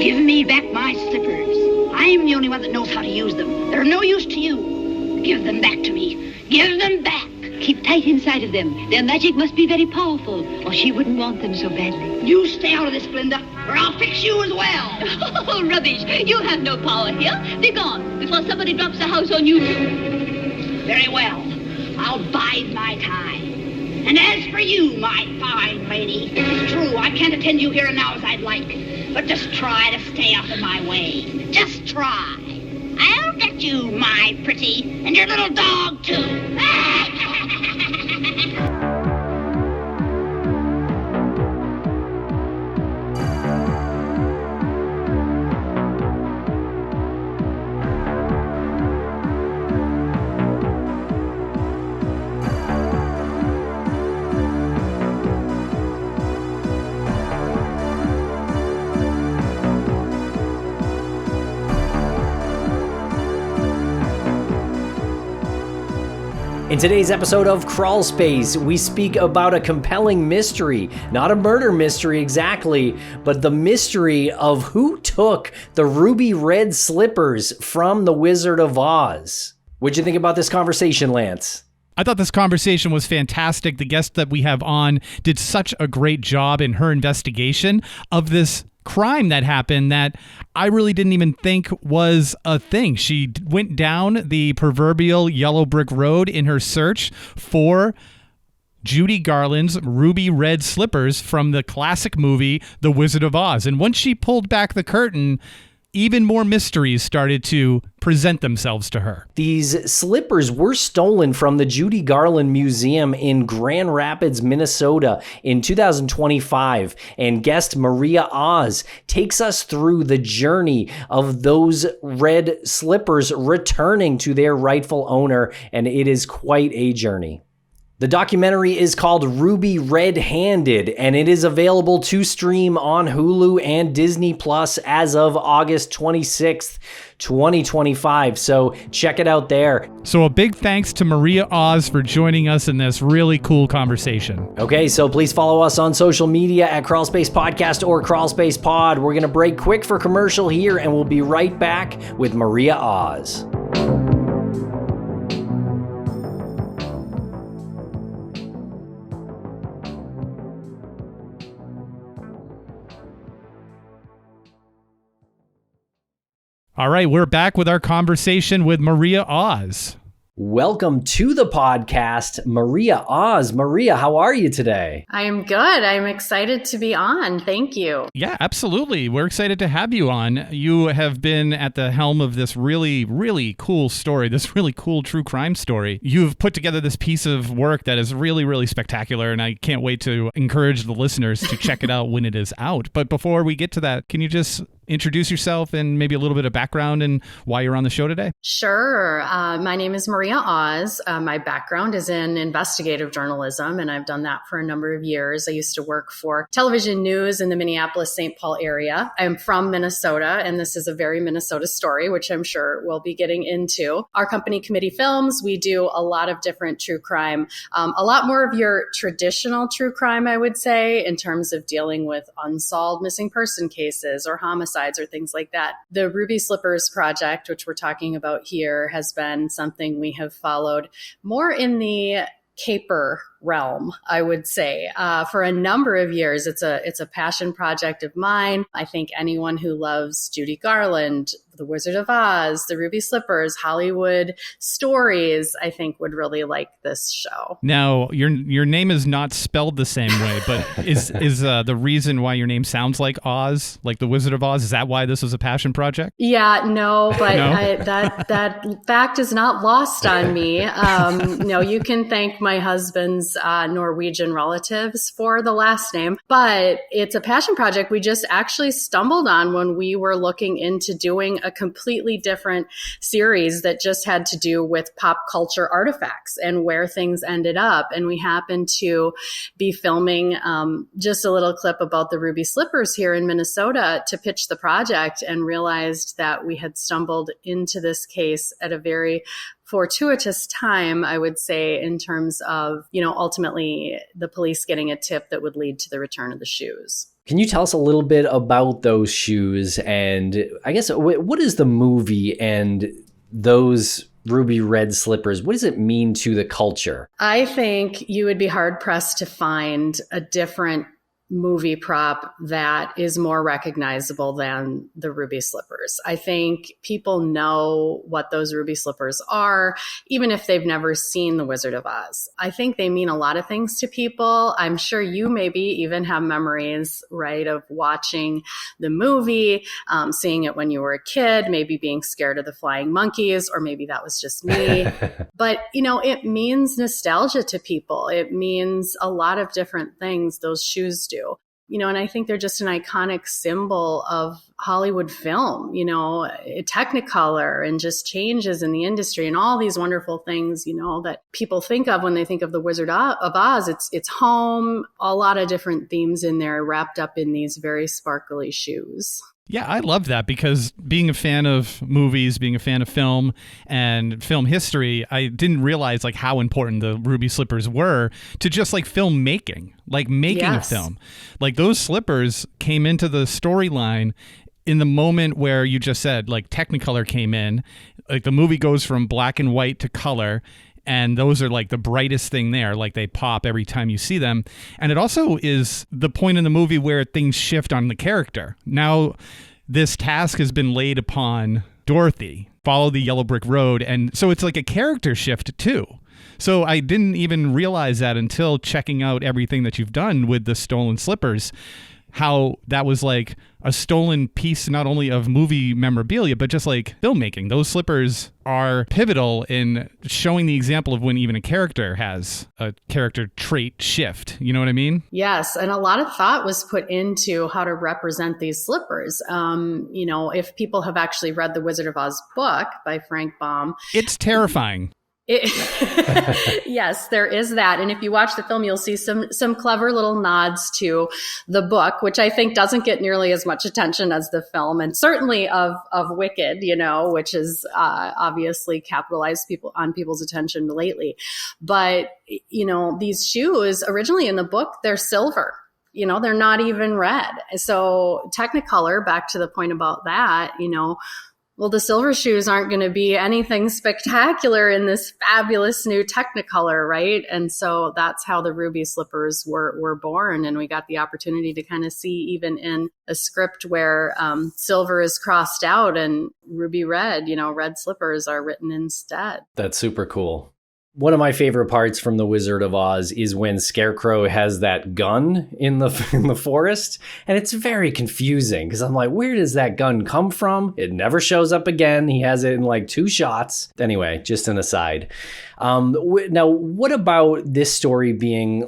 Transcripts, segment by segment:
Give me back my slippers. I'm the only one that knows how to use them. They're no use to you. Give them back to me. Give them back. Keep tight inside of them. Their magic must be very powerful, or she wouldn't want them so badly. You stay out of this, Glinda, or I'll fix you as well. Oh, rubbish. You have no power here. Be gone before somebody drops a house on you, too. Very well. I'll bide my time. And as for you, my fine lady, it's true, I can't attend you here and now as I'd like. But just try to stay out of my way. Just try. I'll get you, my pretty, and your little dog, too. In today's episode of Crawlspace, we speak about a compelling mystery, not a murder mystery exactly, but the mystery of who took the ruby red slippers from the Wizard of Oz. What'd you think about this conversation, Lance? I thought this conversation was fantastic. The guest that we have on did such a great job in her investigation of this crime that happened that I really didn't even think was a thing. She went down the proverbial yellow brick road in her search for Judy Garland's ruby red slippers from the classic movie The Wizard of Oz. And once she pulled back the curtain, even more mysteries started to present themselves to her. These slippers were stolen from the Judy Garland Museum in Grand Rapids, Minnesota in 2025, and guest Maria Oz takes us through the journey of those red slippers returning to their rightful owner, and it is quite a journey. The documentary is called Ruby Red-Handed, and it is available to stream on Hulu and Disney Plus as of August 26th, 2025. So check it out there. So a big thanks to Maria Oz for joining us in this really cool conversation. Okay, so please follow us on social media at Crawlspace Podcast or Crawlspace Pod. We're going to break quick for commercial here, and we'll be right back with Maria Oz. All right, we're back with our conversation with Maria Oz. Welcome to the podcast, Maria Oz. Maria, how are you today? I am good. I'm excited to be on. Thank you. Yeah, absolutely. We're excited to have you on. You have been at the helm of this really, really cool story, this really cool true crime story. You've put together this piece of work that is really, really spectacular, and I can't wait to encourage the listeners to check it out when it is out. But before we get to that, can you just introduce yourself and maybe a little bit of background and why you're on the show today? Sure. My name is Maria Oz. My background is in investigative journalism, and I've done that for a number of years. I used to work for television news in the Minneapolis-St. Paul area. I'm from Minnesota, and this is a very Minnesota story, which I'm sure we'll be getting into. Our company, Committee Films, we do a lot of different true crime, a lot more of your traditional true crime, I would say, in terms of dealing with unsolved missing person cases or homicides or things like that. The Ruby Slippers project, which we're talking about here, has been something we have followed more in the caper realm, I would say, for a number of years. It's a passion project of mine. I think anyone who loves Judy Garland, The Wizard of Oz, the Ruby Slippers, Hollywood stories, I think would really like this show. Now, your name is not spelled the same way, but is the reason why your name sounds like Oz, like The Wizard of Oz, is that why this was a passion project? Yeah, no, but No? That fact is not lost on me. No, you can thank my husband's Norwegian relatives for the last name, but it's a passion project we just actually stumbled on when we were looking into doing a completely different series that just had to do with pop culture artifacts and where things ended up. And we happened to be filming just a little clip about the Ruby Slippers here in Minnesota to pitch the project, and realized that we had stumbled into this case at a very fortuitous time, I would say, in terms of, ultimately the police getting a tip that would lead to the return of the shoes. Can you tell us a little bit about those shoes? And I guess, what is the movie and those ruby red slippers? What does it mean to the culture? I think you would be hard pressed to find a different movie prop that is more recognizable than the ruby slippers. I think people know what those ruby slippers are, even if they've never seen The Wizard of Oz. I think they mean a lot of things to people. I'm sure you maybe even have memories, right, of watching the movie, seeing it when you were a kid, maybe being scared of the flying monkeys, or maybe that was just me. But, it means nostalgia to people. It means a lot of different things those shoes do. And I think they're just an iconic symbol of Hollywood film, Technicolor and just changes in the industry and all these wonderful things, that people think of when they think of The Wizard of Oz. It's home, a lot of different themes in there wrapped up in these very sparkly shoes. Yeah, I love that because being a fan of movies, being a fan of film and film history, I didn't realize how important the ruby slippers were to just filmmaking, making Yes. a film. Those slippers came into the storyline in the moment where you just said Technicolor came in, the movie goes from black and white to color. And those are the brightest thing there. They pop every time you see them. And it also is the point in the movie where things shift on the character. Now, this task has been laid upon Dorothy, follow the yellow brick road. And so it's a character shift too. So I didn't even realize that until checking out everything that you've done with the stolen slippers, how that was a stolen piece, not only of movie memorabilia, but just filmmaking. Those slippers are pivotal in showing the example of when even a character has a character trait shift. You know what I mean? Yes. And a lot of thought was put into how to represent these slippers. If people have actually read the Wizard of Oz book by Frank Baum, it's terrifying. Yes, there is that. And if you watch the film, you'll see some clever little nods to the book, which I think doesn't get nearly as much attention as the film, and certainly of Wicked, which is obviously capitalized on people's attention lately. But, these shoes originally in the book, they're silver. They're not even red. So Technicolor, back to the point about that, well, the silver shoes aren't going to be anything spectacular in this fabulous new Technicolor, right? And so that's how the ruby slippers were born. And we got the opportunity to kind of see even in a script where silver is crossed out and ruby red, red slippers are written instead. That's super cool. One of my favorite parts from The Wizard of Oz is when Scarecrow has that gun in the forest, and it's very confusing because I'm like, where does that gun come from? It never shows up again. He has it in 2 shots. Anyway, just an aside. Now, what about this story being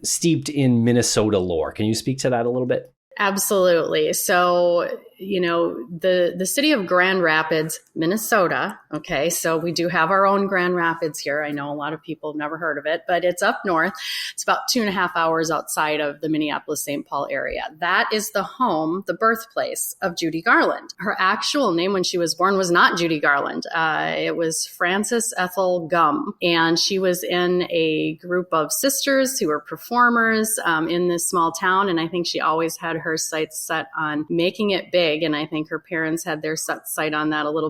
steeped in Minnesota lore? Can you speak to that a little bit? Absolutely. So, the city of Grand Rapids, Minnesota. Okay. So we do have our own Grand Rapids here. I know a lot of people have never heard of it, but it's up north. It's about 2.5 hours outside of the Minneapolis-St. Paul area. That is the home, the birthplace of Judy Garland. Her actual name when she was born was not Judy Garland. It was Frances Ethel Gum. And she was in a group of sisters who were performers in this small town. And I think she always had her sights set on making it big. And I think her parents had their sights set on that a little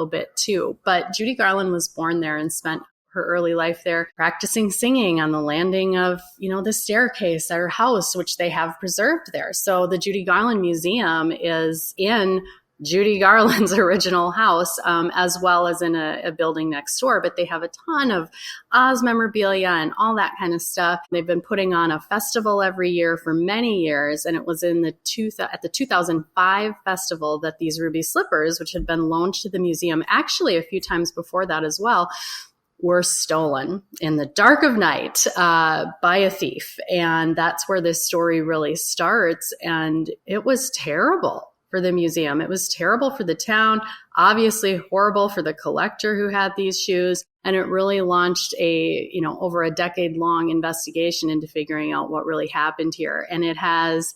bit too. But Judy Garland was born there and spent her early life there practicing singing on the landing of, the staircase at her house, which they have preserved there. So the Judy Garland Museum is in Judy Garland's original house, as well as in a building next door. But they have a ton of Oz memorabilia and all that kind of stuff. They've been putting on a festival every year for many years. And it was in at the 2005 festival that these ruby slippers, which had been loaned to the museum actually a few times before that as well, were stolen in the dark of night by a thief. And that's where this story really starts. And it was terrible for the museum. It was terrible for the town, obviously horrible for the collector who had these shoes. And it really launched over a decade-long investigation into figuring out what really happened here. And it has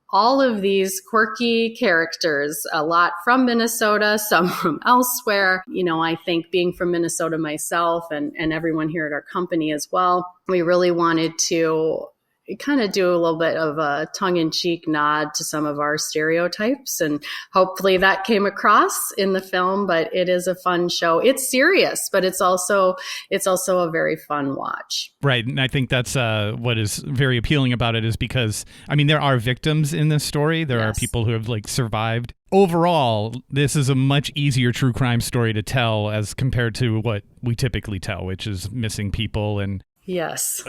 all of these quirky characters, a lot from Minnesota, some from elsewhere. I think being from Minnesota myself and everyone here at our company as well, we really wanted to kind of do a little bit of a tongue-in-cheek nod to some of our stereotypes, and hopefully that came across in the film. But it is a fun show. It's serious, but it's also a very fun watch. Right. And I think that's what is very appealing about it, is because, I mean, there are victims in this story. There are people who have like survived. Overall, this is a much easier true crime story to tell as compared to what we typically tell, which is missing people and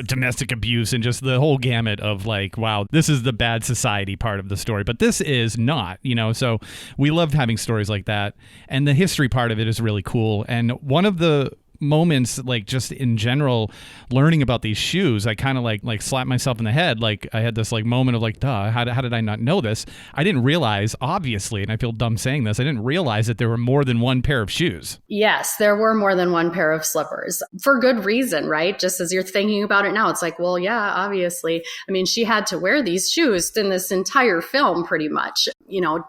domestic abuse and just the whole gamut of like, wow, this is the bad society part of the story. But this is not, so we love having stories like that. And the history part of it is really cool. And one of the moments, like just in general, learning about these shoes, I kind of like slapped myself in the head. Like I had this like moment of like, duh, how did I not know this? I didn't realize, obviously, and I feel dumb saying this, I didn't realize that there were more than one pair of shoes. Yes, there were more than one pair of slippers for good reason, right? Just as you're thinking about it now, it's like, well, yeah, obviously. I mean, she had to wear these shoes in this entire film pretty much,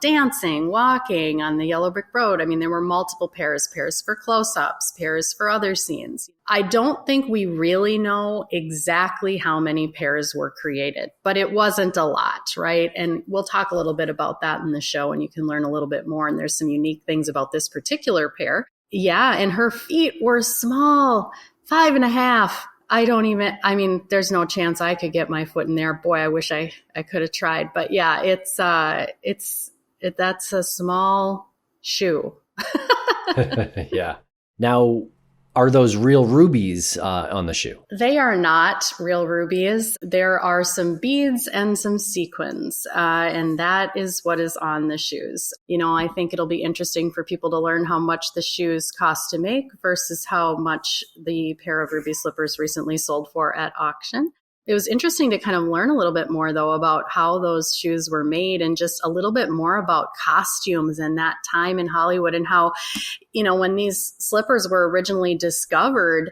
dancing, walking on the yellow brick road. I mean, there were multiple pairs for close-ups, pairs for other scenes. I don't think we really know exactly how many pairs were created, but it wasn't a lot, right? And we'll talk a little bit about that in the show, and you can learn a little bit more. And there's some unique things about this particular pair. Yeah, and her feet were small, 5.5. There's no chance I could get my foot in there. Boy, I wish I could have tried. But yeah, that's a small shoe. Yeah. Now, are those real rubies on the shoe? They are not real rubies. There are some beads and some sequins, and that is what is on the shoes. I think it'll be interesting for people to learn how much the shoes cost to make versus how much the pair of ruby slippers recently sold for at auction. It was interesting to kind of learn a little bit more, though, about how those shoes were made and just a little bit more about costumes and that time in Hollywood and how, when these slippers were originally discovered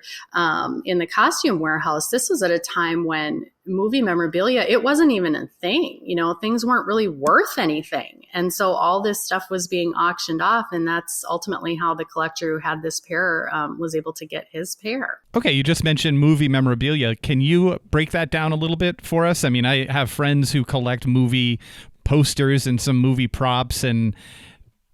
in the costume warehouse, this was at a time when movie memorabilia, it wasn't even a thing. Things weren't really worth anything. And so all this stuff was being auctioned off. And that's ultimately how the collector who had this pair was able to get his pair. Okay, you just mentioned movie memorabilia. Can you break that down a little bit for us? I mean, I have friends who collect movie posters and some movie props, and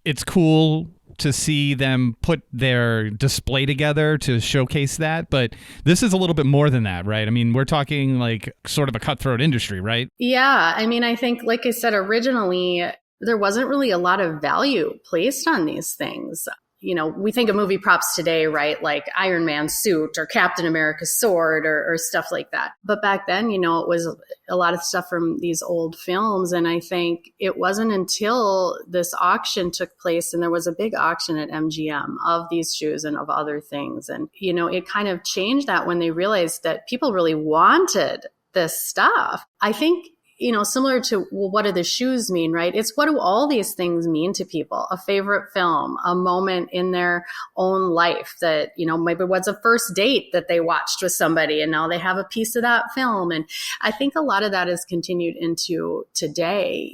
it's cool to see them put their display together to showcase that. But this is a little bit more than that, right? I mean, we're talking like sort of a cutthroat industry, right? Yeah. I mean, I think, like I said, originally, there wasn't really a lot of value placed on these things. We think of movie props today, right? Like Iron Man's suit or Captain America's sword or stuff like that. But back then, it was a lot of stuff from these old films. And I think it wasn't until this auction took place, and there was a big auction at MGM of these shoes and of other things. And, it kind of changed that when they realized that people really wanted this stuff. I think, similar to, well, what do the shoes mean, right? It's what do all these things mean to people? A favorite film, a moment in their own life that, maybe was a first date that they watched with somebody and now they have a piece of that film. And I think a lot of that has continued into today.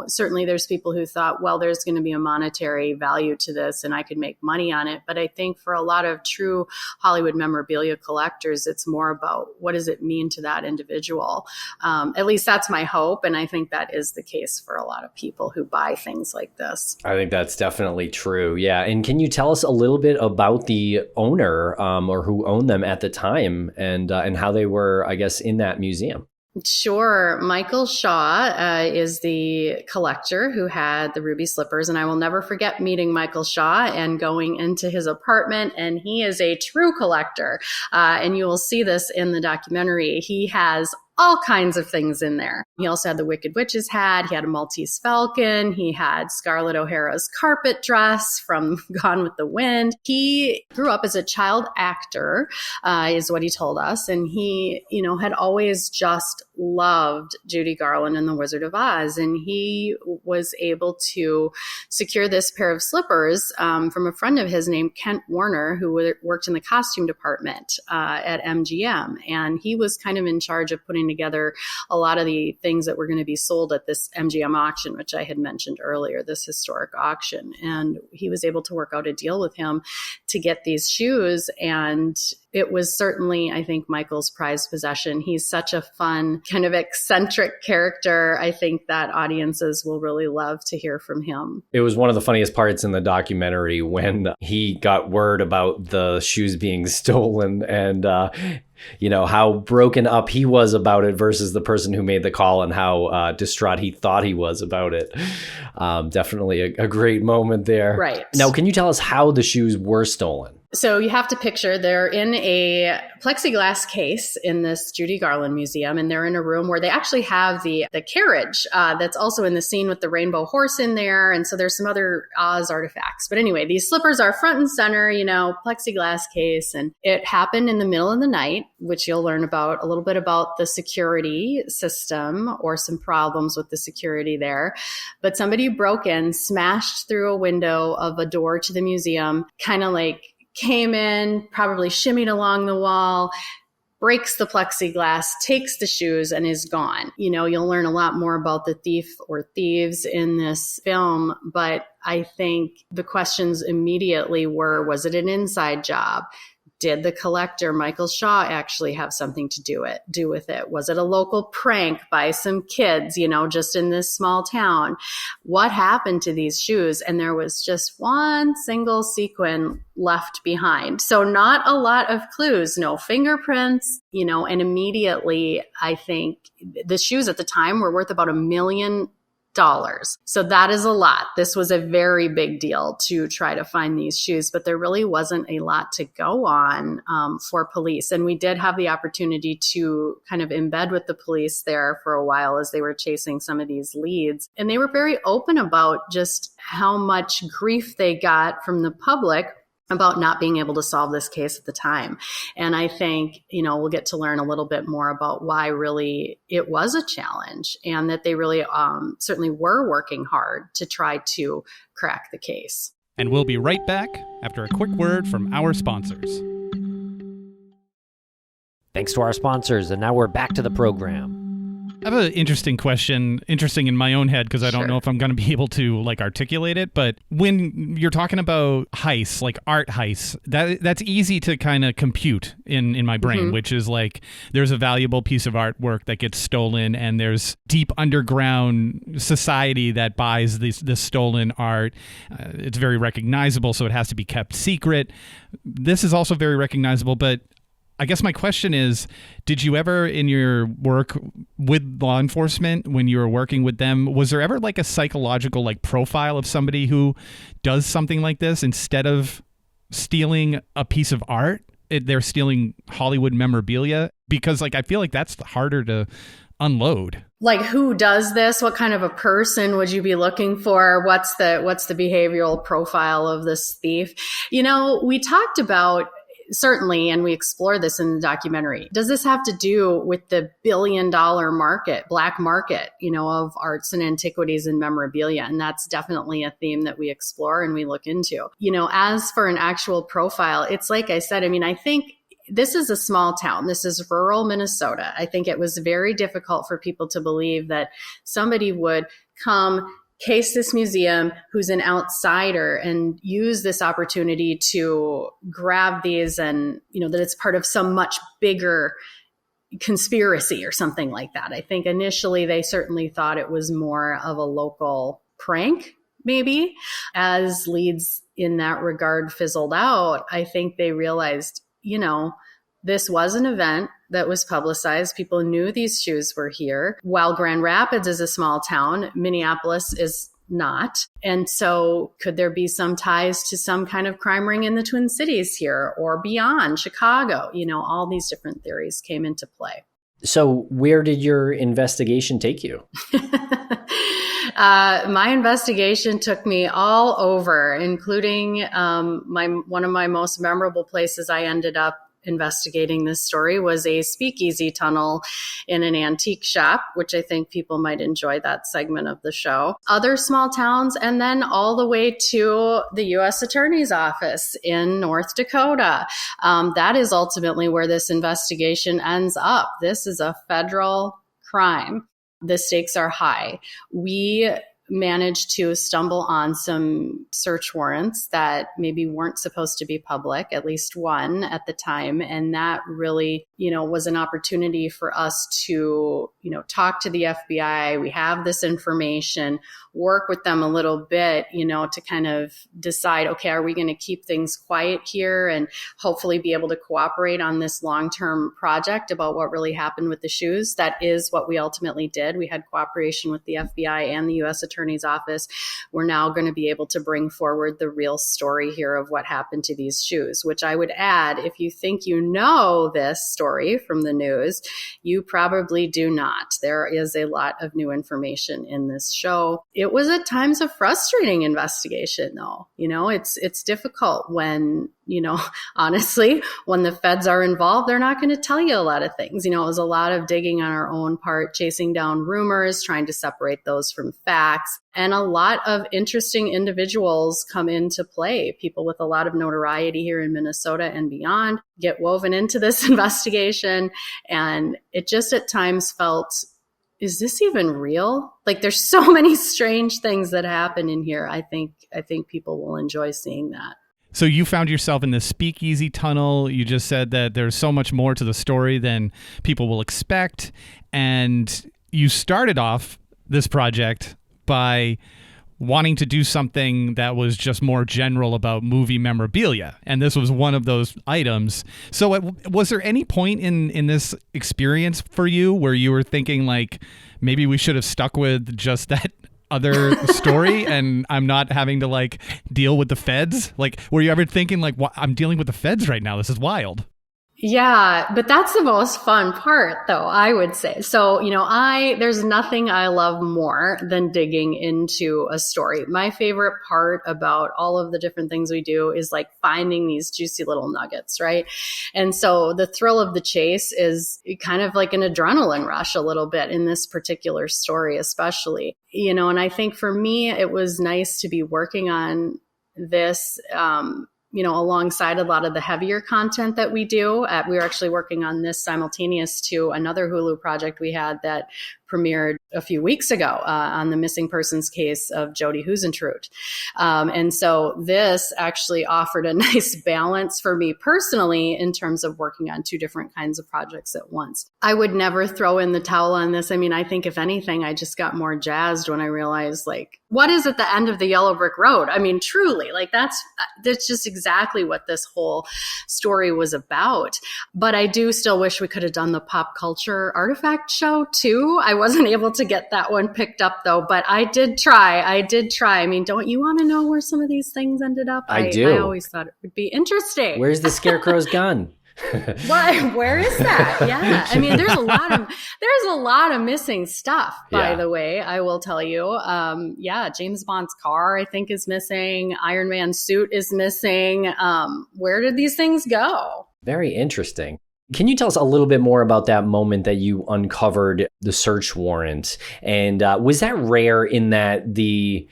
Certainly there's people who thought, well, there's going to be a monetary value to this and I could make money on it. But I think for a lot of true Hollywood memorabilia collectors, it's more about what does it mean to that individual? At least that's my hope. And I think that is the case for a lot of people who buy things like this. I think that's definitely true. Yeah. And can you tell us a little bit about the owner or who owned them at the time and how they were, I guess, in that museum? Sure. Michael Shaw is the collector who had the ruby slippers. And I will never forget meeting Michael Shaw and going into his apartment. And he is a true collector. And you will see this in the documentary. He has all kinds of things in there. He also had the Wicked Witch's hat. He had a Maltese Falcon. He had Scarlett O'Hara's carpet dress from Gone with the Wind. He grew up as a child actor, is what he told us. And he, had always just loved Judy Garland and the Wizard of Oz. And he was able to secure this pair of slippers from a friend of his named Kent Warner, who worked in the costume department at MGM. And he was kind of in charge of putting together a lot of the things that were going to be sold at this MGM auction, which I had mentioned earlier, this historic auction. And he was able to work out a deal with him to get these shoes. And it was certainly, I think, Michael's prized possession. He's such a fun, kind of eccentric character. I think that audiences will really love to hear from him. It was one of the funniest parts in the documentary when he got word about the shoes being stolen and, how broken up he was about it versus the person who made the call and how distraught he thought he was about it. Definitely a great moment there. Right. Now, can you tell us how the shoes were stolen? So you have to picture they're in a plexiglass case in this Judy Garland museum, and they're in a room where they actually have the carriage that's also in the scene with the rainbow horse in there. And so there's some other Oz artifacts. But anyway, these slippers are front and center, plexiglass case. And it happened in the middle of the night, which you'll learn about a little bit about the security system or some problems with the security there. But somebody broke in, smashed through a window of a door to the museum, kind of like came in, probably shimmied along the wall, breaks the plexiglass, takes the shoes, and is gone. You'll learn a lot more about the thief or thieves in this film, but I think the questions immediately were, was it an inside job? Did the collector, Michael Shaw, actually have something to do with it? Was it a local prank by some kids, just in this small town? What happened to these shoes? And there was just one single sequin left behind. So not a lot of clues, no fingerprints, and immediately I think the shoes at the time were worth about $1 million. So that is a lot. This was a very big deal to try to find these shoes, but there really wasn't a lot to go on for police. And we did have the opportunity to kind of embed with the police there for a while as they were chasing some of these leads. And they were very open about just how much grief they got from the public about not being able to solve this case at the time. And I think, we'll get to learn a little bit more about why really it was a challenge and that they really certainly were working hard to try to crack the case. And we'll be right back after a quick word from our sponsors. Thanks to our sponsors, and now we're back to the program. I have an interesting question, interesting in my own head, because I don't know if I'm going to be able to articulate it. But when you're talking about heists, like art heists, that's easy to kind of compute in my brain, which is there's a valuable piece of artwork that gets stolen, and there's deep underground society that buys this stolen art. It's very recognizable, so it has to be kept secret. This is also very recognizable, but I guess my question is, did you ever in your work with law enforcement, when you were working with them, was there ever a psychological profile of somebody who does something like this? Instead of stealing a piece of art, they're stealing Hollywood memorabilia? Because I feel like that's harder to unload. Who does this? What kind of a person would you be looking for? What's the behavioral profile of this thief? We talked about, certainly, and we explore this in the documentary, does this have to do with the billion-dollar market, black market, of arts and antiquities and memorabilia? And that's definitely a theme that we explore and we look into. As for an actual profile, it's like I said, I think this is a small town. This is rural Minnesota. I think it was very difficult for people to believe that somebody would come case this museum who's an outsider and use this opportunity to grab these and, that it's part of some much bigger conspiracy or something like that. I think initially they certainly thought it was more of a local prank, maybe. As leads in that regard fizzled out, I think they realized, this was an event that was publicized. People knew these shoes were here. While Grand Rapids is a small town, Minneapolis is not. And so could there be some ties to some kind of crime ring in the Twin Cities here or beyond Chicago? All these different theories came into play. So where did your investigation take you? My investigation took me all over, including one of my most memorable places I ended up investigating this story was a speakeasy tunnel in an antique shop, which I think people might enjoy that segment of the show. Other small towns, and then all the way to the U.S. Attorney's Office in North Dakota. That is ultimately where this investigation ends up. This is a federal crime. The stakes are high. We managed to stumble on some search warrants that maybe weren't supposed to be public, at least one at the time. And that really, was an opportunity for us to, talk to the FBI. We have this information, work with them a little bit, to kind of decide, okay, are we going to keep things quiet here and hopefully be able to cooperate on this long-term project about what really happened with the shoes? That is what we ultimately did. We had cooperation with the FBI and the U.S. Attorney's Office. We're now going to be able to bring forward the real story here of what happened to these shoes, which I would add, if you think you know this story from the news, you probably do not. There is a lot of new information in this show. It was at times a frustrating investigation, though. It's difficult when, honestly, when the feds are involved, they're not going to tell you a lot of things. It was a lot of digging on our own part, chasing down rumors, trying to separate those from facts. And a lot of interesting individuals come into play. People with a lot of notoriety here in Minnesota and beyond get woven into this investigation. And it just at times felt, is this even real? Like, there's so many strange things that happen in here. I think people will enjoy seeing that. So you found yourself in this speakeasy tunnel. You just said that there's so much more to the story than people will expect. And you started off this project by wanting to do something that was just more general about movie memorabilia. And this was one of those items. So was there any point in this experience for you where you were thinking, like, maybe we should have stuck with just that other story and I'm not having to, like, deal with the feds? Like, were you ever thinking, like, I'm dealing with the feds right now? This is wild. Yeah, but that's the most fun part, though, I would say. So, there's nothing I love more than digging into a story. My favorite part about all of the different things we do is like finding these juicy little nuggets, right? And so the thrill of the chase is kind of like an adrenaline rush a little bit in this particular story, especially, and I think for me, it was nice to be working on this, alongside a lot of the heavier content that we do. We were actually working on this simultaneous to another Hulu project we had that premiered a few weeks ago on the missing persons case of Jody Husentrud. And so this actually offered a nice balance for me personally in terms of working on two different kinds of projects at once. I would never throw in the towel on this. I mean, I think if anything, I just got more jazzed when I realized, like, what is at the end of the yellow brick road? I mean, truly, like, that's just exactly what this whole story was about. But I do still wish we could have done the pop culture artifact show too. I wasn't able to get that one picked up though, but I did try. I mean, don't you want to know where some of these things ended up? I do. I always thought it would be interesting. Where's the Scarecrow's gun? Where is that? Yeah. I mean, there's a lot of missing stuff, by the way, I will tell you. James Bond's car, I think, is missing. Iron Man's suit is missing. Where did these things go? Very interesting. Can you tell us a little bit more about that moment that you uncovered the search warrant? And was that rare in that the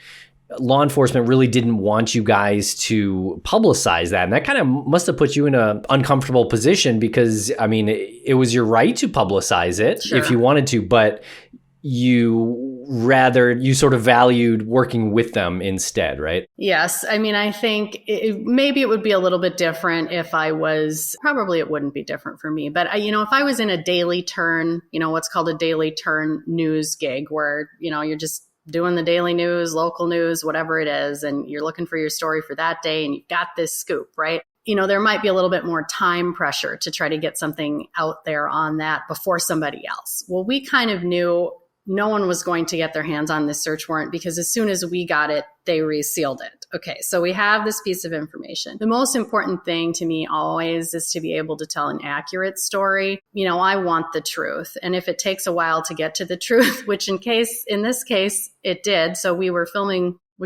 law enforcement really didn't want you guys to publicize that? And that kind of must have put you in an uncomfortable position because, I mean, it was your right to publicize it if you wanted to, but you sort of valued working with them instead, right? Yes. I mean, I think maybe it would be a little bit different if probably it wouldn't be different for me. But, if I was in a daily turn, what's called a daily turn news gig where, you're just doing the daily news, local news, whatever it is, and you're looking for your story for that day and you've got this scoop, right? There might be a little bit more time pressure to try to get something out there on that before somebody else. Well, we kind of knew no one was going to get their hands on this search warrant because as soon as we got it, they resealed it. Okay, so we have this piece of information. The most important thing to me always is to be able to tell an accurate story. I want the truth. And if it takes a while to get to the truth, which in this case, it did. So we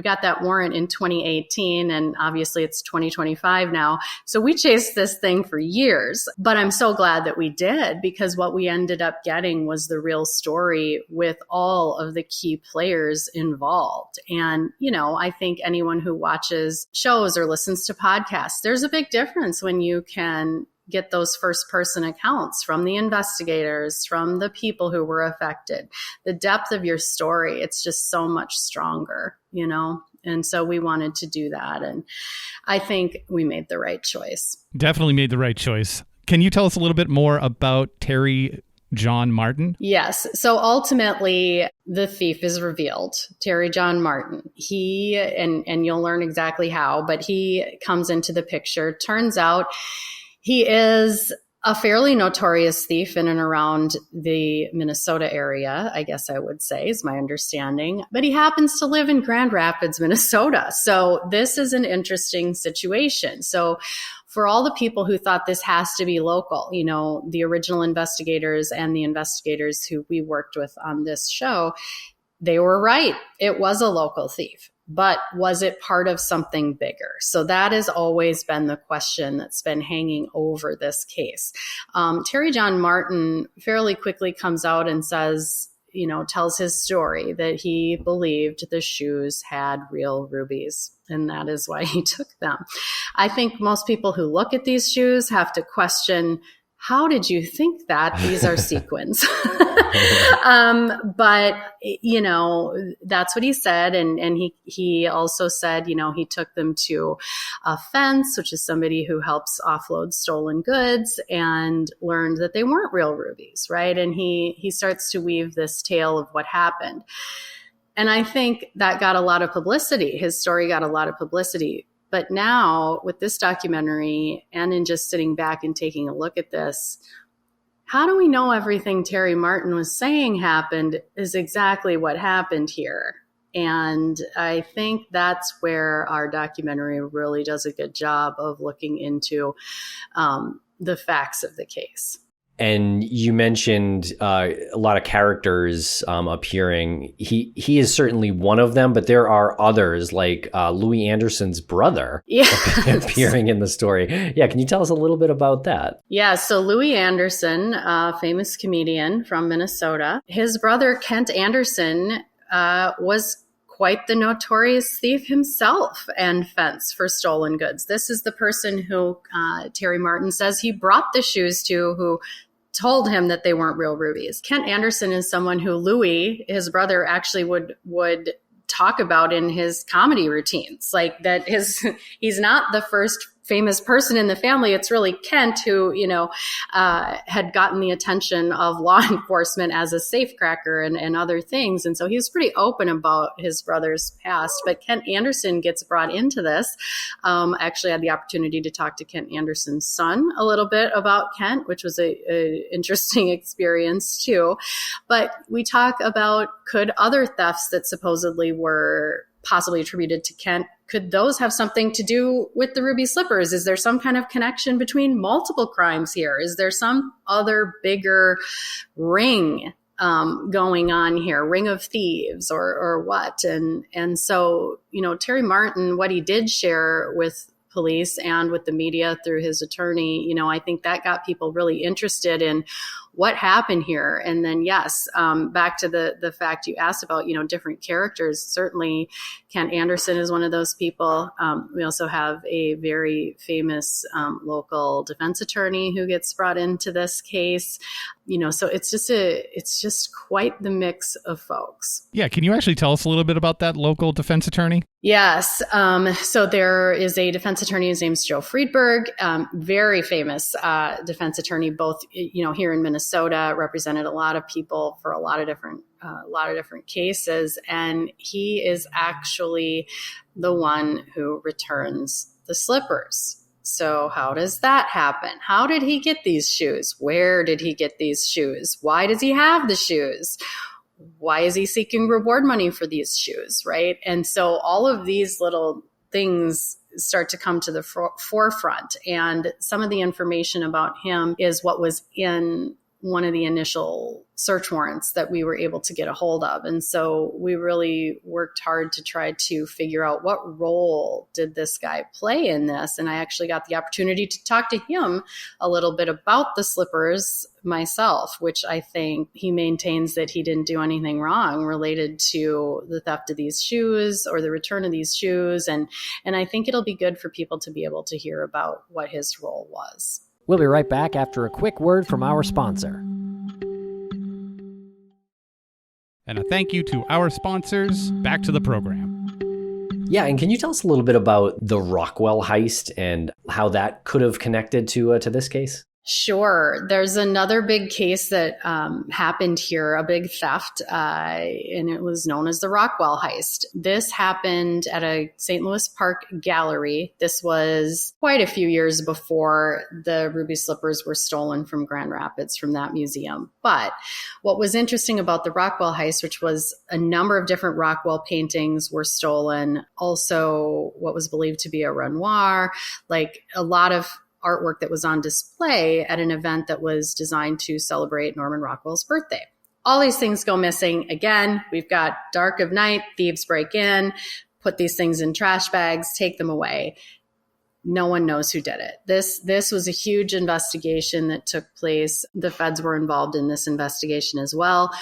got that warrant in 2018 and obviously it's 2025 now. So we chased this thing for years, but I'm so glad that we did because what we ended up getting was the real story with all of the key players involved. And, I think anyone who watches shows or listens to podcasts, there's a big difference when you can get those first person accounts from the investigators, from the people who were affected. The depth of your story, it's just so much stronger, And so we wanted to do that. And I think we made the right choice. Definitely made the right choice. Can you tell us a little bit more about Terry John Martin? Yes. So ultimately, the thief is revealed, Terry John Martin. He, and you'll learn exactly how, but he comes into the picture. Turns out he is a fairly notorious thief in and around the Minnesota area, I guess I would say, is my understanding. But he happens to live in Grand Rapids, Minnesota. So this is an interesting situation. So for all the people who thought this has to be local, the original investigators and the investigators who we worked with on this show, they were right. It was a local thief. But was it part of something bigger? So that has always been the question that's been hanging over this case. Terry John Martin fairly quickly comes out and says, tells his story that he believed the shoes had real rubies, and that is why he took them. I think most people who look at these shoes have to question, how did you think that? These are sequins. But, that's what he said. And he also said, he took them to a fence, which is somebody who helps offload stolen goods, and learned that they weren't real rubies, right? And he starts to weave this tale of what happened. And I think that got a lot of publicity. His story got a lot of publicity. But now with this documentary and in just sitting back and taking a look at this, how do we know everything Terry Martin was saying happened is exactly what happened here? And I think that's where our documentary really does a good job of looking into the facts of the case. And you mentioned a lot of characters appearing. He is certainly one of them, but there are others like Louis Anderson's brother appearing in the story. Yeah, can you tell us a little bit about that? Yeah, so Louis Anderson, a famous comedian from Minnesota, his brother Kent Anderson was quite the notorious thief himself and fence for stolen goods. This is the person who Terry Martin says he brought the shoes to, who told him that they weren't real rubies. Kent Anderson is someone who Louis, his brother, actually would talk about in his comedy routines. Like that he's not the first famous person in the family. It's really Kent who, had gotten the attention of law enforcement as a safecracker and other things. And so he was pretty open about his brother's past. But Kent Anderson gets brought into this. Actually had the opportunity to talk to Kent Anderson's son a little bit about Kent, which was a interesting experience too. But we talk about, could other thefts that supposedly were possibly attributed to Kent, could those have something to do with the ruby slippers? Is there some kind of connection between multiple crimes here? Is there some other bigger ring going on here, ring of thieves or what? And so, Terry Martin, what he did share with police and with the media through his attorney, I think that got people really interested in what happened here. And then, yes, back to the fact you asked about, different characters. Certainly, Kent Anderson is one of those people. We also have a very famous local defense attorney who gets brought into this case. So it's just quite the mix of folks. Yeah, can you actually tell us a little bit about that local defense attorney? Yes. So there is a defense attorney. His name's Joe Friedberg, very famous defense attorney, both here in Minnesota, represented a lot of people for a lot of different cases, and he is actually the one who returns the slippers. So how does that happen? How did he get these shoes? Where did he get these shoes? Why does he have the shoes? Why is he seeking reward money for these shoes, right? And so all of these little things start to come to the forefront. And some of the information about him is what was in one of the initial search warrants that we were able to get a hold of. And so we really worked hard to try to figure out what role did this guy play in this. And I actually got the opportunity to talk to him a little bit about the slippers myself, which I think he maintains that he didn't do anything wrong related to the theft of these shoes or the return of these shoes. And I think it'll be good for people to be able to hear about what his role was. We'll be right back after a quick word from our sponsor. And a thank you to our sponsors. Back to the program. Yeah, and can you tell us a little bit about the Rockwell heist and how that could have connected to this case? Sure. There's another big case that happened here, a big theft, and it was known as the Rockwell heist. This happened at a St. Louis Park gallery. This was quite a few years before the ruby slippers were stolen from Grand Rapids from that museum. But what was interesting about the Rockwell heist, which was a number of different Rockwell paintings were stolen, also what was believed to be a Renoir, like a lot of artwork that was on display at an event that was designed to celebrate Norman Rockwell's birthday. All these things go missing. Again, we've got dark of night, thieves break in, put these things in trash bags, take them away. No one knows who did it. This was a huge investigation that took place. The feds were involved in this investigation as well.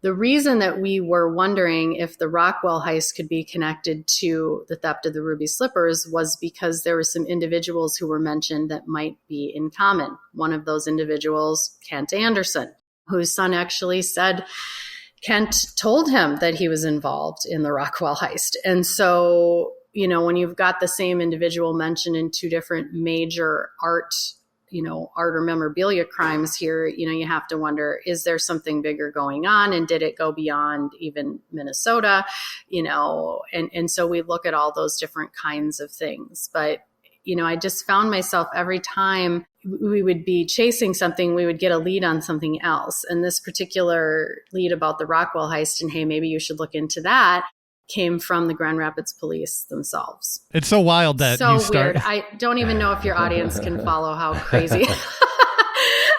The reason that we were wondering if the Rockwell heist could be connected to the theft of the ruby slippers was because there were some individuals who were mentioned that might be in common. One of those individuals, Kent Anderson, whose son actually said Kent told him that he was involved in the Rockwell heist. And so, when you've got the same individual mentioned in two different major art or memorabilia crimes here, you have to wonder, is there something bigger going on? And did it go beyond even Minnesota? And so we look at all those different kinds of things. But, I just found myself every time we would be chasing something, we would get a lead on something else. And this particular lead about the Rockwell heist and, hey, maybe you should look into that, came from the Grand Rapids police themselves. It's so wild that so you start. Weird. I don't even know if your audience can follow how crazy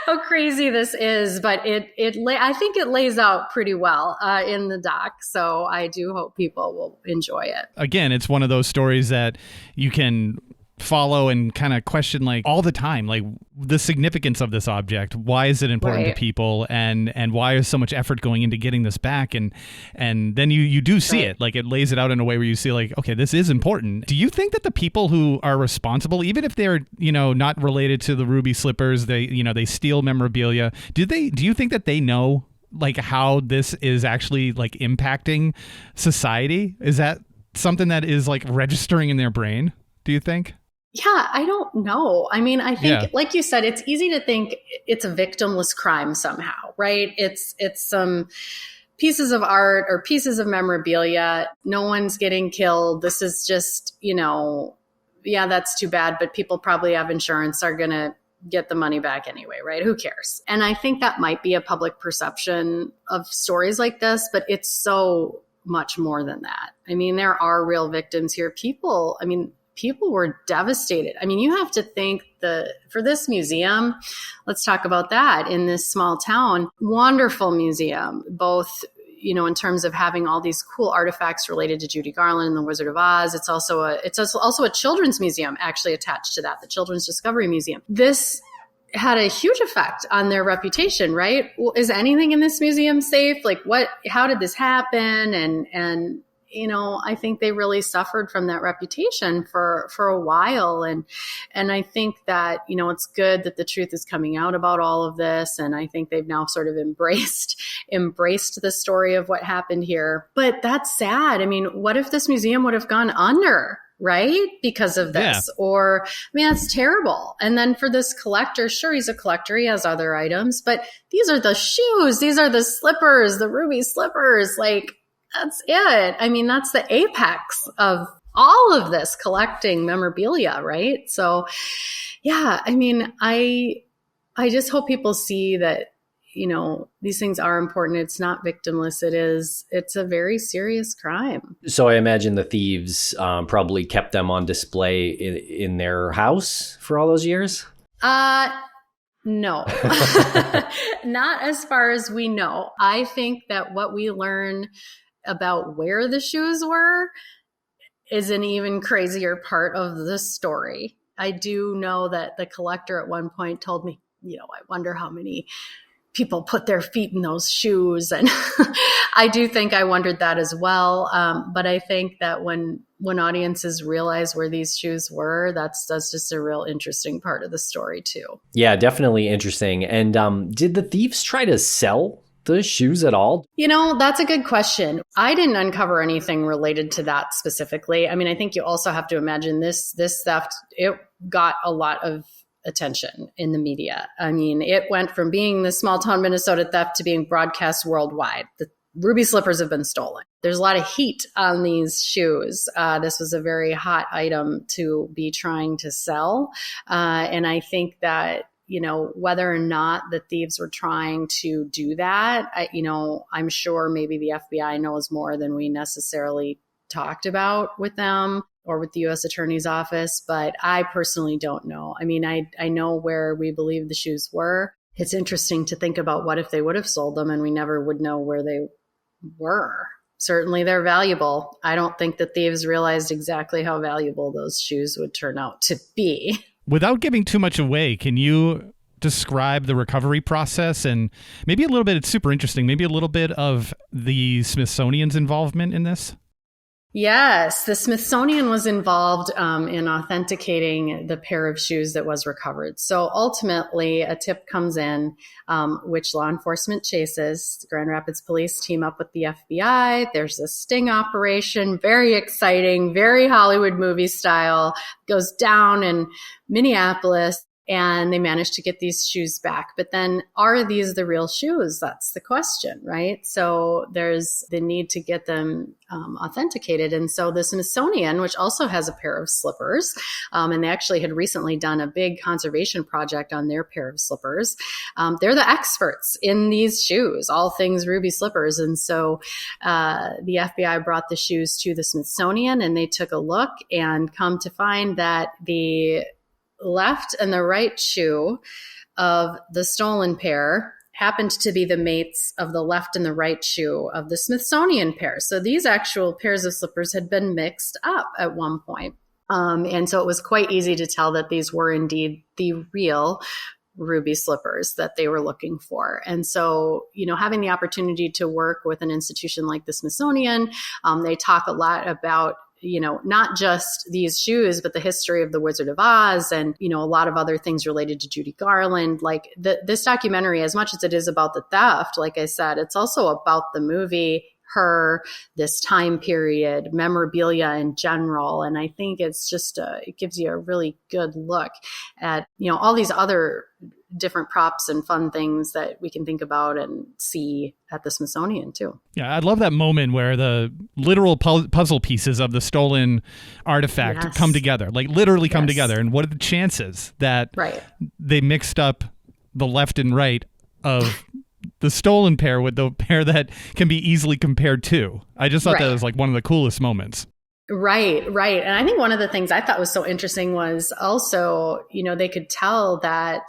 how crazy this is, but I think it lays out pretty well in the doc. So I do hope people will enjoy it. Again, it's one of those stories that you can follow and kind of question like all the time, like the significance of this object. Why is it important to people, and why is so much effort going into getting this back? And then you do see it, like it lays it out in a way where you see like, okay, this is important. Do you think that the people who are responsible, even if they're not related to the ruby slippers, they steal memorabilia, do you think that they know like how this is actually like impacting society? Is that something that is like registering in their brain, do you think? Yeah, I don't know. I mean, I think, like you said, it's easy to think it's a victimless crime somehow, right? It's some pieces of art or pieces of memorabilia. No one's getting killed. This is just, that's too bad, but people probably have insurance, are going to get the money back anyway, right? Who cares? And I think that might be a public perception of stories like this, but it's so much more than that. I mean, there are real victims here. People were devastated. I mean, you have to think for this museum, let's talk about that in this small town, wonderful museum, both, in terms of having all these cool artifacts related to Judy Garland and the Wizard of Oz. It's also a children's museum actually attached to that, the Children's Discovery Museum. This had a huge effect on their reputation, right? Well, is anything in this museum safe? Like how did this happen? And I think they really suffered from that reputation for a while. And I think that, it's good that the truth is coming out about all of this. And I think they've now sort of embraced the story of what happened here. But that's sad. I mean, what if this museum would have gone under, right? Because of this, or, that's terrible. And then for this collector, sure, he's a collector. He has other items, but these are the shoes. These are the slippers, the ruby slippers, like, that's it. I mean, that's the apex of all of this collecting memorabilia, right? So, yeah, I mean, I just hope people see that, these things are important. It's not victimless. It's a very serious crime. So I imagine the thieves probably kept them on display in their house for all those years? No, not as far as we know. I think that what we learn about where the shoes were is an even crazier part of the story. I do know that the collector at one point told me, I wonder how many people put their feet in those shoes. And I do think I wondered that as well. But I think that when audiences realize where these shoes were, that's just a real interesting part of the story too. Yeah, definitely interesting. And did the thieves try to sell the shoes at all? That's a good question. I didn't uncover anything related to that specifically. I mean, I think you also have to imagine this theft, it got a lot of attention in the media. I mean, it went from being the small town Minnesota theft to being broadcast worldwide. The ruby slippers have been stolen. There's a lot of heat on these shoes. This was a very hot item to be trying to sell. And I think that, whether or not the thieves were trying to do that, I'm sure maybe the FBI knows more than we necessarily talked about with them or with the U.S. Attorney's Office, but I personally don't know. I mean, I know where we believe the shoes were. It's interesting to think about what if they would have sold them and we never would know where they were. Certainly they're valuable. I don't think the thieves realized exactly how valuable those shoes would turn out to be. Without giving too much away, can you describe the recovery process and maybe a little bit, it's super interesting, maybe a little bit of the Smithsonian's involvement in this? Yes, the Smithsonian was involved in authenticating the pair of shoes that was recovered. So ultimately, a tip comes in, which law enforcement chases. Grand Rapids police team up with the FBI. There's a sting operation, very exciting, very Hollywood movie style, goes down in Minneapolis. And they managed to get these shoes back. But then are these the real shoes? That's the question, right? So there's the need to get them authenticated. And so the Smithsonian, which also has a pair of slippers, and they actually had recently done a big conservation project on their pair of slippers. They're the experts in these shoes, all things ruby slippers. And so the FBI brought the shoes to the Smithsonian and they took a look and come to find that the left and the right shoe of the stolen pair happened to be the mates of the left and the right shoe of the Smithsonian pair. So these actual pairs of slippers had been mixed up at one point. And so it was quite easy to tell that these were indeed the real ruby slippers that they were looking for. And so, having the opportunity to work with an institution like the Smithsonian, they talk a lot about not just these shoes, but the history of the Wizard of Oz and, a lot of other things related to Judy Garland. Like this documentary, as much as it is about the theft, like I said, it's also about the movie, her, this time period, memorabilia in general. And I think it's just it gives you a really good look at, all these other different props and fun things that we can think about and see at the Smithsonian too. Yeah, I love that moment where the literal puzzle pieces of the stolen artifact come together, like literally come together. And what are the chances that they mixed up the left and right of the stolen pair with the pair that can be easily compared to? I just thought that was like one of the coolest moments. Right. And I think one of the things I thought was so interesting was also, they could tell that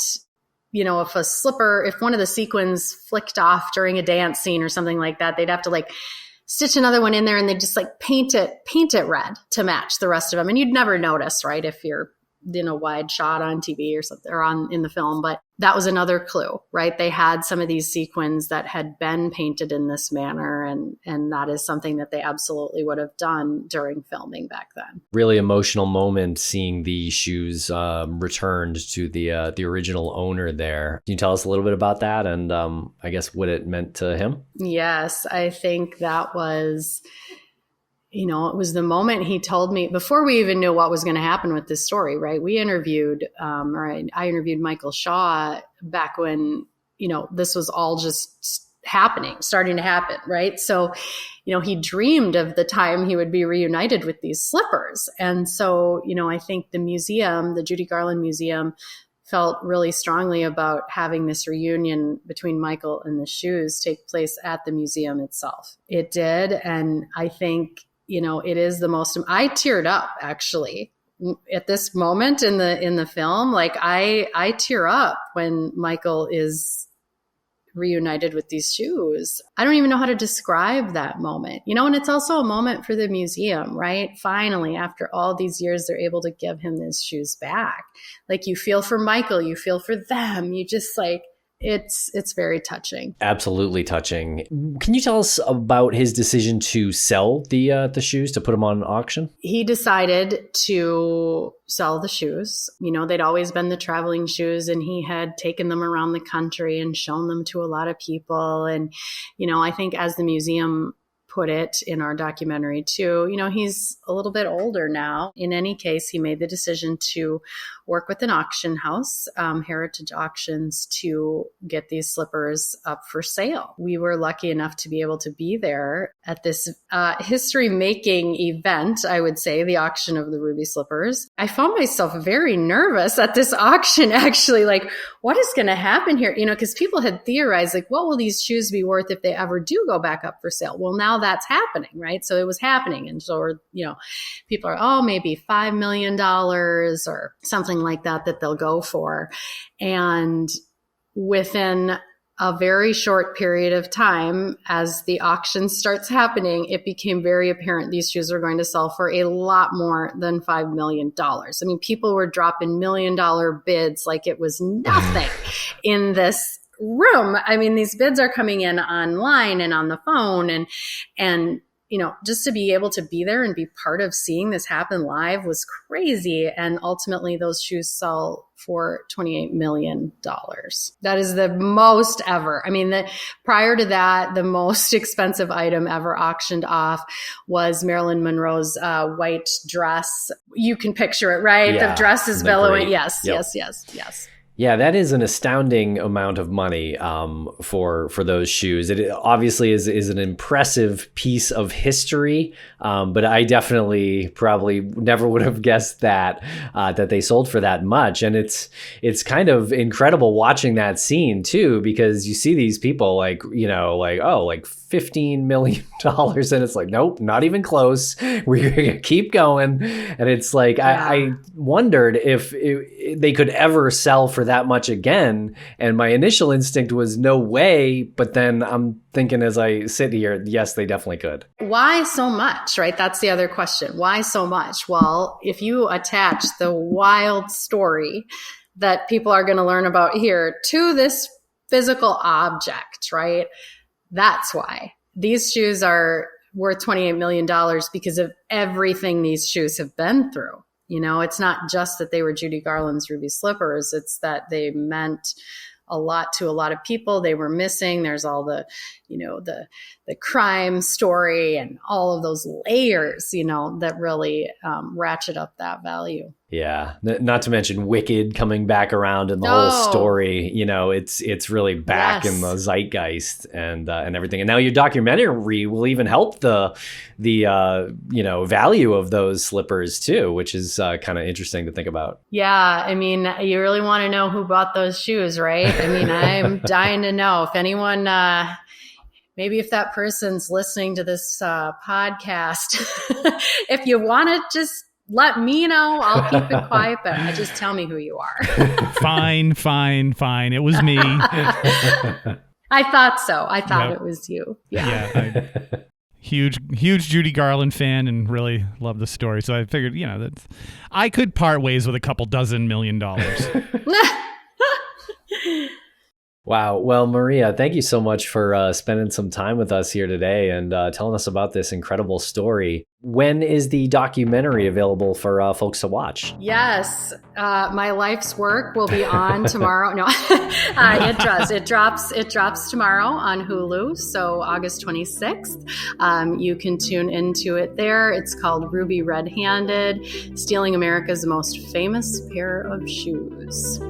if one of the sequins flicked off during a dance scene or something like that, they'd have to stitch another one in there and they'd just paint it red to match the rest of them. And you'd never notice, right, if you're in a wide shot on TV or something or in the film. But that was another clue, right? They had some of these sequins that had been painted in this manner. And that is something that they absolutely would have done during filming back then. Really emotional moment seeing the shoes returned to the original owner there. Can you tell us a little bit about that and I guess what it meant to him? Yes, I think that was... it was the moment he told me before we even knew what was going to happen with this story, right? We interviewed, I interviewed Michael Shaw back when, this was all just starting to happen, right? So, he dreamed of the time he would be reunited with these slippers. And so, I think the museum, the Judy Garland Museum, felt really strongly about having this reunion between Michael and the shoes take place at the museum itself. It did. And I think, it is the most, I teared up actually at this moment in the film. Like I tear up when Michael is reunited with these shoes. I don't even know how to describe that moment, and it's also a moment for the museum, right? Finally, after all these years, they're able to give him his shoes back. Like you feel for Michael, you feel for them. You just it's very touching. Absolutely touching. Can you tell us about his decision to sell the shoes, to put them on auction? He decided to sell the shoes. They'd always been the traveling shoes, and he had taken them around the country and shown them to a lot of people. And, I think as the museum put it in our documentary too, he's a little bit older now. In any case, he made the decision to work with an auction house, Heritage Auctions, to get these slippers up for sale. We were lucky enough to be able to be there at this history-making event, I would say, the auction of the ruby slippers. I found myself very nervous at this auction, actually, like, what is going to happen here? Because people had theorized, like, what will these shoes be worth if they ever do go back up for sale? Well, now that's happening, right? So it was happening. And so, people are, maybe $5 million or something like that they'll go for. And within a very short period of time, as the auction starts happening, it became very apparent these shoes are going to sell for a lot more than $5 million. I mean, people were dropping $1 million bids like it was nothing in this room. I mean, these bids are coming in online and on the phone, and just to be able to be there and be part of seeing this happen live was crazy. And ultimately, those shoes sell for $28 million. That is the most ever. I mean, prior to that, the most expensive item ever auctioned off was Marilyn Monroe's white dress. You can picture it, right? Yeah, the dress is billowing. great. Yes, Yep. yes. Yeah, that is an astounding amount of money for those shoes. It obviously is an impressive piece of history, but I definitely probably never would have guessed that they sold for that much. And it's kind of incredible watching that scene too, because you see these people like $15 million, and it's like, nope, not even close. We're gonna keep going. And it's like, yeah. I wondered if they could ever sell for that much again. And my initial instinct was no way. But then I'm thinking as I sit here, yes, they definitely could. Why so much, right? That's the other question. Why so much? Well, if you attach the wild story that people are going to learn about here to this physical object, right? That's why. These shoes are worth $28 million because of everything these shoes have been through. It's not just that they were Judy Garland's ruby slippers. It's that they meant a lot to a lot of people. They were missing. There's all the crime story and all of those layers, that really ratchet up that value. Yeah. Not to mention Wicked coming back around and the whole story, it's really back in the zeitgeist and everything. And now your documentary will even help the value of those slippers too, which is kind of interesting to think about. Yeah. I mean, you really want to know who bought those shoes, right? I mean, I'm dying to know if anyone, maybe if that person's listening to this podcast, if you want to just let me know, I'll keep it quiet, but just tell me who you are. Fine. It was me. I thought so. I thought it was you. Yeah. Huge Judy Garland fan and really love the story. So I figured, that I could part ways with a couple dozen $1 million. Wow. Well, Maria, thank you so much for spending some time with us here today and telling us about this incredible story. When is the documentary available for folks to watch? Yes. My life's work will be on tomorrow. No, it does. It drops tomorrow on Hulu. So August 26th. You can tune into it there. It's called Ruby Red-Handed, Stealing America's Most Famous Pair of Shoes.